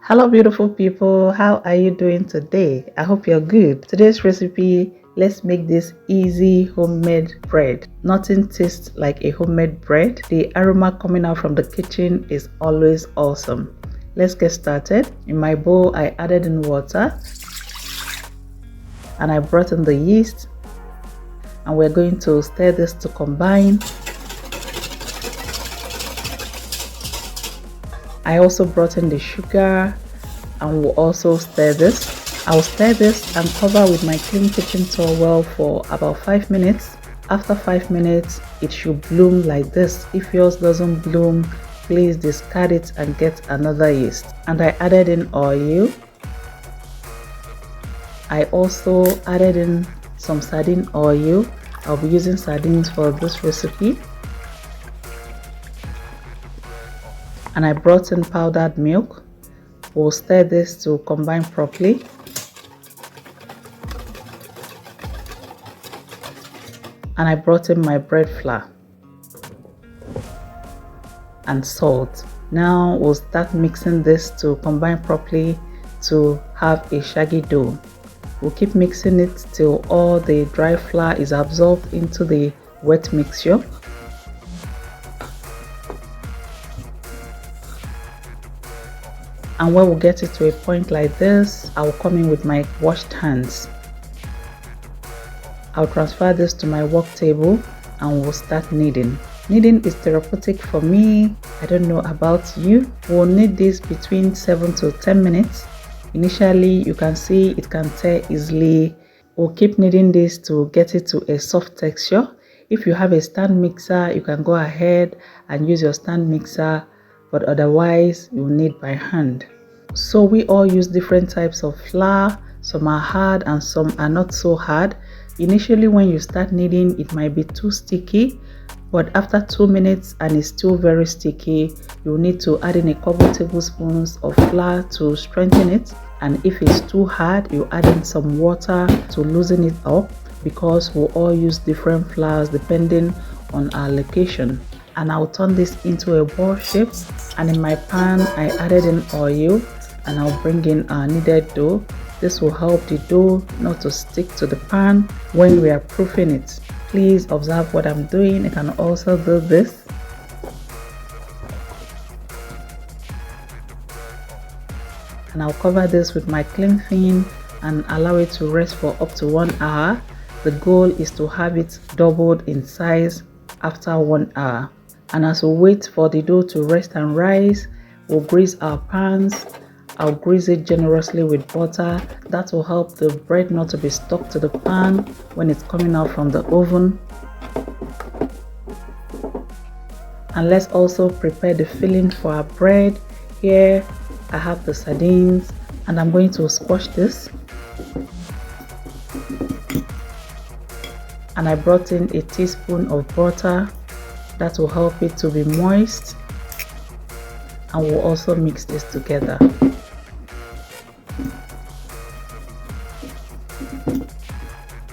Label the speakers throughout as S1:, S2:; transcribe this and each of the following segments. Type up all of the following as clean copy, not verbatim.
S1: Hello beautiful people, how are you doing today? I hope you're good. Today's recipe, let's make this easy homemade bread. Nothing tastes like a homemade bread. The aroma coming out from the kitchen is always awesome. Let's get started. In my bowl, I added in water and I brought in the yeast, and we're going to stir this to combine. I also brought in the sugar and will also stir this. I'll stir this and cover with my clean kitchen towel for about 5 minutes. After 5 minutes, it should bloom like this. If yours doesn't bloom, please discard it and get another yeast. And I added in oil. I also added in some sardine oil. I'll be using sardines for this recipe. And I brought in powdered milk. We'll stir this to combine properly. And I brought in my bread flour and salt. Now we'll start mixing this to combine properly to have a shaggy dough. We'll keep mixing it till all the dry flour is absorbed into the wet mixture. And when we get it to a point like this, I'll come in with my washed hands. I'll transfer this to my work table and we'll start kneading. Kneading is therapeutic for me. I don't know about you. We'll knead this between 7 to 10 minutes. Initially, you can see it can tear easily. We'll keep kneading this to get it to a soft texture. If you have a stand mixer, you can go ahead and use your stand mixer, but otherwise you knead by hand. So we all use different types of flour. Some are hard and some are not so hard. Initially, when you start kneading, it might be too sticky, but after 2 minutes and it's still very sticky, you'll need to add in a couple tablespoons of flour to strengthen it. And if it's too hard, you add in some water to loosen it up, because we'll all use different flours depending on our location. And I'll turn this into a ball shape, and in my pan I added in oil, and I'll bring in our kneaded dough. This will help the dough not to stick to the pan when we are proofing it. Please observe what I'm doing. You can also do this. And I'll cover this with my cling film and allow it to rest for up to 1 hour. The goal is to have it doubled in size after 1 hour. And as we wait for the dough to rest and rise, we'll grease our pans. I'll grease it generously with butter. That will help the bread not to be stuck to the pan when it's coming out from the oven. And let's also prepare the filling for our bread. Here I have the sardines, and I'm going to squash this. And I brought in a teaspoon of butter. That will help it to be moist. And we'll also mix this together.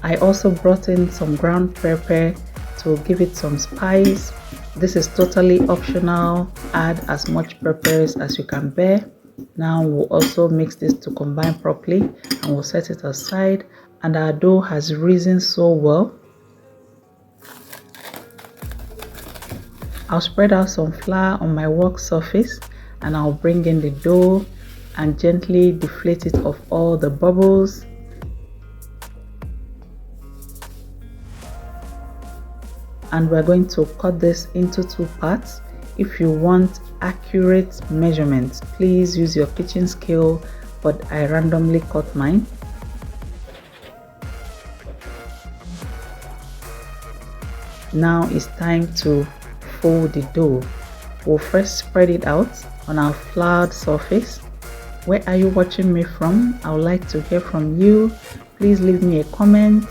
S1: I also brought in some ground pepper to give it some spice. This is totally optional. Add as much peppers as you can bear. Now we'll also mix this to combine properly, and we'll set it aside. And our dough has risen so well. I'll spread out some flour on my work surface, and I'll bring in the dough and gently deflate it of all the bubbles. And we're going to cut this into 2 parts. If you want accurate measurements, please use your kitchen scale, but I randomly cut mine. Now it's time to fold the dough. We'll first spread it out on our floured surface. Where are you watching me from? I would like to hear from you. Please leave me a comment.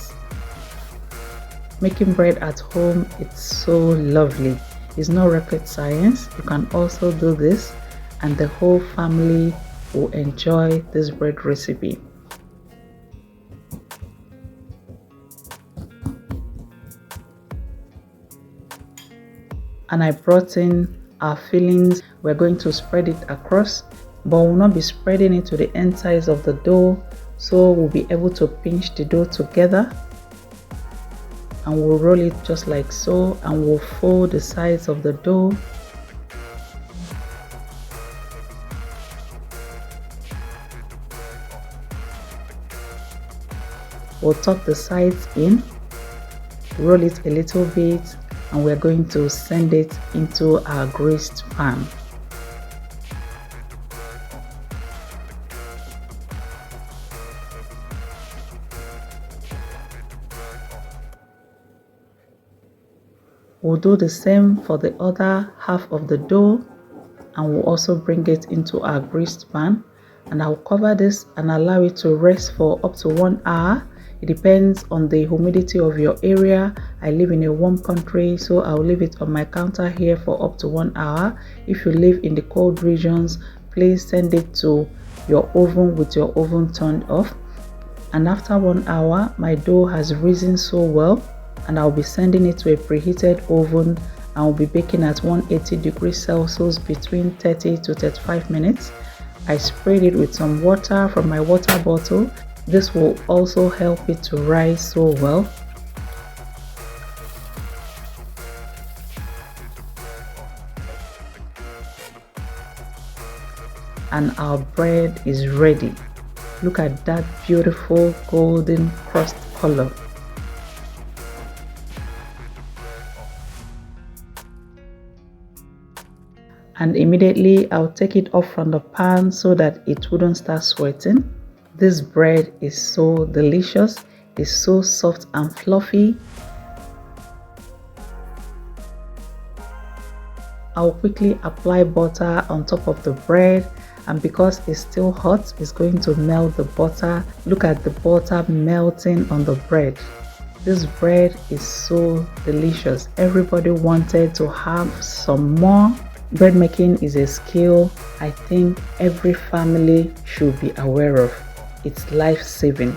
S1: Making bread at home, it's so lovely. It's no rocket science. You can also do this, and the whole family will enjoy this bread recipe. And I brought in our fillings. We're going to spread it across. but we'll not be spreading it to the end sides of the dough, so we'll be able to pinch the dough together, and we'll roll it just like so, and we'll fold the sides of the dough. We'll tuck the sides in, roll it a little bit, and we're going to send it into our greased pan. We'll do the same for the other half of the dough, and we'll also bring it into our greased pan, and I'll cover this and allow it to rest for up to 1 hour. It depends on the humidity of your area. I live in a warm country, so I'll leave it on my counter here for up to 1 hour. If you live in the cold regions, please send it to your oven with your oven turned off. And after 1 hour, my dough has risen so well, and I'll be sending it to a preheated oven. I'll be baking at 180 degrees Celsius between 30 to 35 minutes. I sprayed it with some water from my water bottle. This will also help it to rise so well. And our bread is ready. Look at that beautiful golden crust color. And immediately I'll take it off from the pan so that it wouldn't start sweating. This bread is so delicious. It's so soft and fluffy. I'll quickly apply butter on top of the bread, and because it's still hot, it's going to melt the butter. Look at the butter melting on the bread. This bread is so delicious. Everybody wanted to have some more. Bread making is a skill I think every family should be aware of. It's life-saving.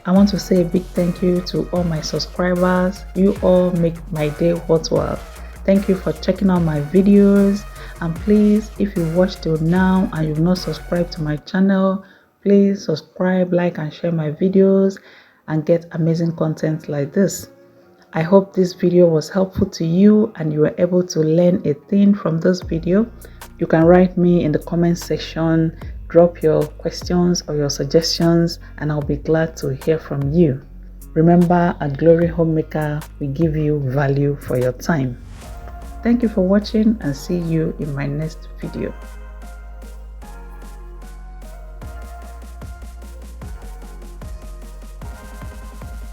S1: I want to say a big thank you to all my subscribers. You all make my day worthwhile. Thank you for checking out my videos, and please, if you watched till now and you've not subscribed to my channel, please subscribe, like and share my videos and get amazing content like this. I hope this video was helpful to you and you were able to learn a thing from this video. You can write me in the comment section, drop your questions or your suggestions, and I'll be glad to hear from you. Remember, at Glory Homemaker, we give you value for your time. Thank you for watching, and see you in my next video.